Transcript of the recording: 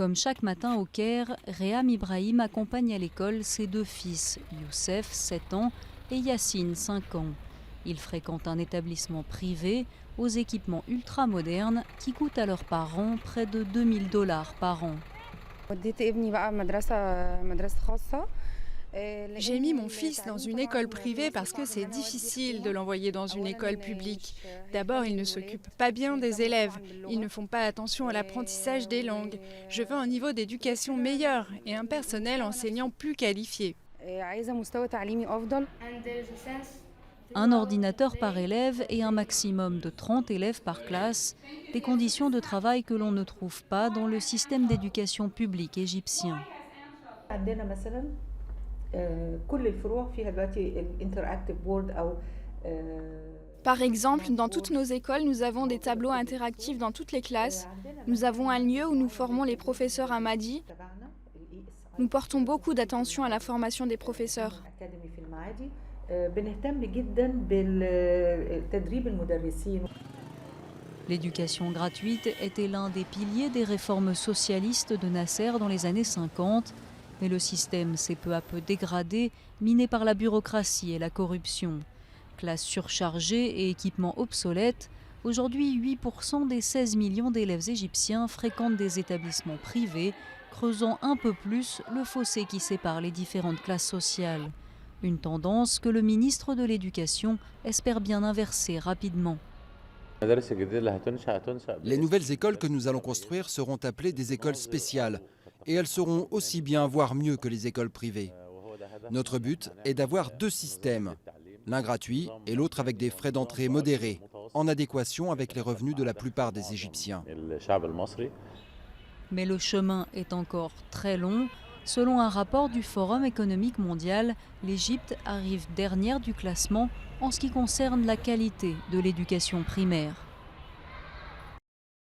Comme chaque matin au Caire, Reham Ibrahim accompagne à l'école ses deux fils, Youssef, 7 ans, et Yassine, 5 ans. Ils fréquentent un établissement privé aux équipements ultra-modernes qui coûtent à leurs parents près de 2000 $ par an. J'ai mis mon fils dans une école privée parce que c'est difficile de l'envoyer dans une école publique. D'abord, ils ne s'occupent pas bien des élèves. Ils ne font pas attention à l'apprentissage des langues. Je veux un niveau d'éducation meilleur et un personnel enseignant plus qualifié. Un ordinateur par élève et un maximum de 30 élèves par classe, des conditions de travail que l'on ne trouve pas dans le système d'éducation publique égyptien. Par exemple, dans toutes nos écoles, nous avons des tableaux interactifs dans toutes les classes. Nous avons un lieu où nous formons les professeurs Hamadi. Nous portons beaucoup d'attention à la formation des professeurs. L'éducation gratuite était l'un des piliers des réformes socialistes de Nasser dans les années 50, mais le système s'est peu à peu dégradé, miné par la bureaucratie et la corruption. Classes surchargées et équipements obsolètes, aujourd'hui 8% des 16 millions d'élèves égyptiens fréquentent des établissements privés, creusant un peu plus le fossé qui sépare les différentes classes sociales. Une tendance que le ministre de l'Éducation espère bien inverser rapidement. Les nouvelles écoles que nous allons construire seront appelées des écoles spéciales et elles seront aussi bien, voire mieux que les écoles privées. Notre but est d'avoir deux systèmes, l'un gratuit et l'autre avec des frais d'entrée modérés, en adéquation avec les revenus de la plupart des Égyptiens. Mais le chemin est encore très long. Selon un rapport du Forum économique mondial, l'Égypte arrive dernière du classement en ce qui concerne la qualité de l'éducation primaire.